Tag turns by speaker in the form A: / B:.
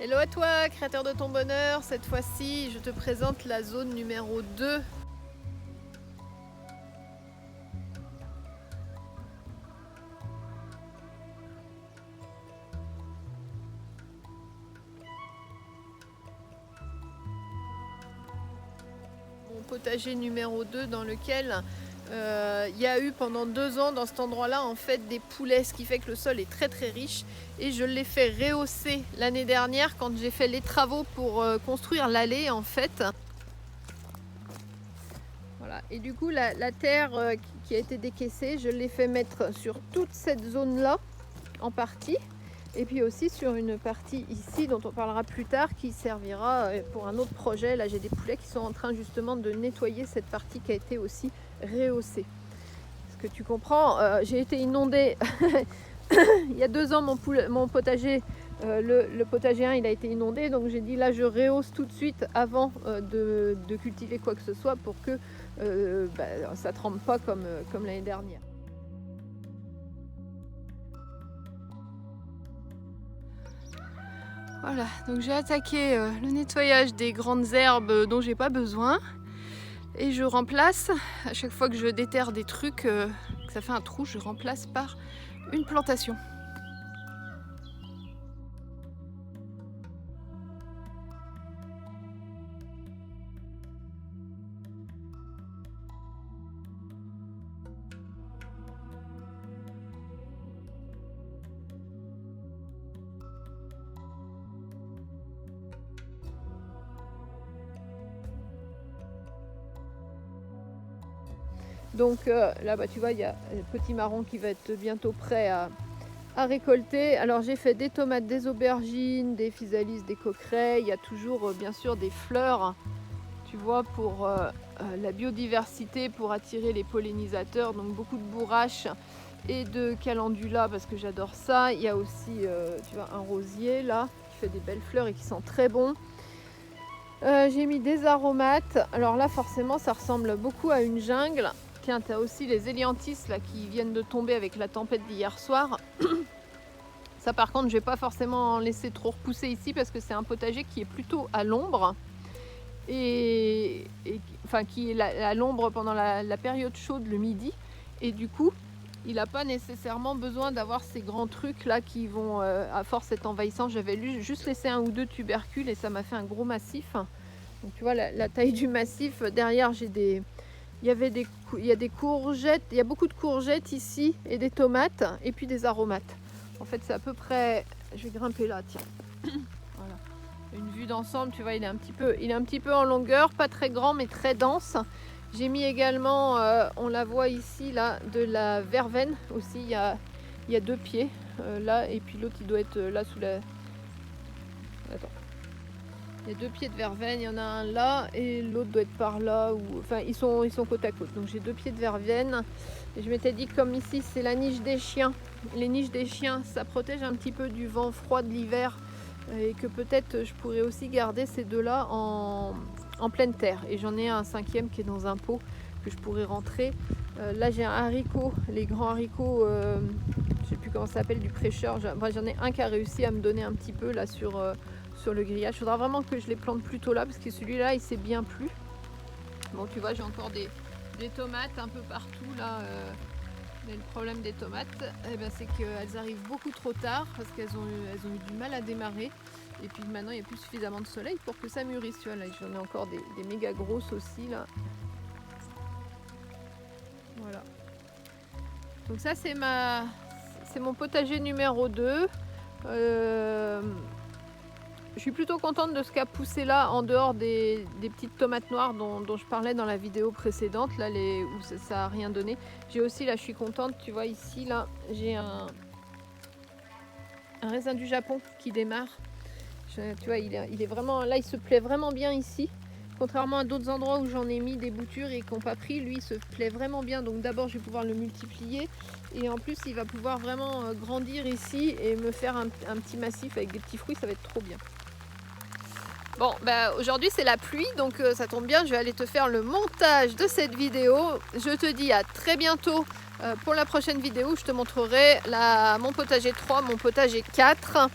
A: Hello à toi, créateur de ton bonheur. Cette fois-ci, je te présente la zone numéro 2. Mon potager numéro 2 dans lequel il y a eu pendant 2 ans dans cet endroit-là en fait des poulets, ce qui fait que le sol est très très riche et je l'ai fait rehausser l'année dernière quand j'ai fait les travaux pour construire l'allée en fait. Voilà. Et du coup la terre qui a été décaissée, je l'ai fait mettre sur toute cette zone-là en partie et puis aussi sur une partie ici dont on parlera plus tard qui servira pour un autre projet. Là j'ai des poulets qui sont en train justement de nettoyer cette partie qui a été aussi rehaussée. Parce que tu comprends, j'ai été inondée il y a 2 ans mon potager, le potager 1 il a été inondé, donc j'ai dit là je rehausse tout de suite avant de cultiver quoi que ce soit pour que ça ne trempe pas comme l'année dernière. Voilà, donc j'ai attaqué le nettoyage des grandes herbes dont j'ai pas besoin et je remplace, à chaque fois que je déterre des trucs, que ça fait un trou, je remplace par une plantation. Donc là tu vois il y a le petit marron qui va être bientôt prêt à récolter. Alors j'ai fait des tomates, des aubergines, des physalis, des coquerets. Il y a toujours bien sûr des fleurs, tu vois, pour la biodiversité, pour attirer les pollinisateurs. Donc beaucoup de bourraches et de calendula parce que j'adore ça. Il y a aussi tu vois, un rosier là qui fait des belles fleurs et qui sent très bon. J'ai mis des aromates. Alors là forcément ça ressemble beaucoup à une jungle. Tiens, tu as aussi les hélianthus là qui viennent de tomber avec la tempête d'hier soir. Ça par contre je vais pas forcément en laisser trop repousser ici parce que c'est un potager qui est plutôt à l'ombre enfin qui est à l'ombre pendant la période chaude le midi et du coup il n'a pas nécessairement besoin d'avoir ces grands trucs là qui vont à force être envahissants. J'avais juste laissé 1 ou 2 tubercules et ça m'a fait un gros massif. Donc tu vois la taille du massif, derrière j'ai il y a des courgettes, il y a beaucoup de courgettes ici et des tomates et puis des aromates. En fait c'est à peu près, je vais grimper là, tiens. Voilà. Une vue d'ensemble, tu vois, il est un petit peu en longueur, pas très grand mais très dense. J'ai mis également, on la voit ici là, de la verveine aussi, il y a 2 pieds là et puis l'autre il doit être là sous la... Attends. Il y a 2 pieds de verveine, il y en a un là et l'autre doit être par là. Enfin, ils sont côte à côte. Donc j'ai 2 pieds de verveine. Et je m'étais dit que comme ici c'est la niche des chiens, les niches des chiens, ça protège un petit peu du vent froid de l'hiver. Et que peut-être je pourrais aussi garder ces 2-là en pleine terre. Et j'en ai un 5e qui est dans un pot que je pourrais rentrer. Là j'ai un haricot, les grands haricots, je ne sais plus comment ça s'appelle, du prêcheur. J'en ai un qui a réussi à me donner un petit peu là sur le grillage. Il faudra vraiment que je les plante plutôt là parce que celui-là il s'est bien plu. Bon tu vois j'ai encore des tomates un peu partout là. Mais le problème des tomates c'est qu'elles arrivent beaucoup trop tard parce qu'elles ont eu du mal à démarrer. Et puis maintenant il n'y a plus suffisamment de soleil pour que ça mûrisse. Tu vois là j'en ai encore des méga grosses aussi là. Voilà. Donc ça c'est mon potager numéro 2. Je suis plutôt contente de ce qu'a poussé là en dehors des petites tomates noires dont je parlais dans la vidéo précédente là, où ça a rien donné. J'ai aussi là, je suis contente, tu vois ici là, j'ai un raisin du Japon qui démarre. Tu vois, il est vraiment là, il se plaît vraiment bien ici. Contrairement à d'autres endroits où j'en ai mis des boutures et qui n'ont pas pris, lui il se plaît vraiment bien. Donc d'abord je vais pouvoir le multiplier et en plus il va pouvoir vraiment grandir ici et me faire un petit massif avec des petits fruits, ça va être trop bien. Bon, aujourd'hui c'est la pluie, donc ça tombe bien, je vais aller te faire le montage de cette vidéo. Je te dis à très bientôt pour la prochaine vidéo où je te montrerai mon potager 3, mon potager 4.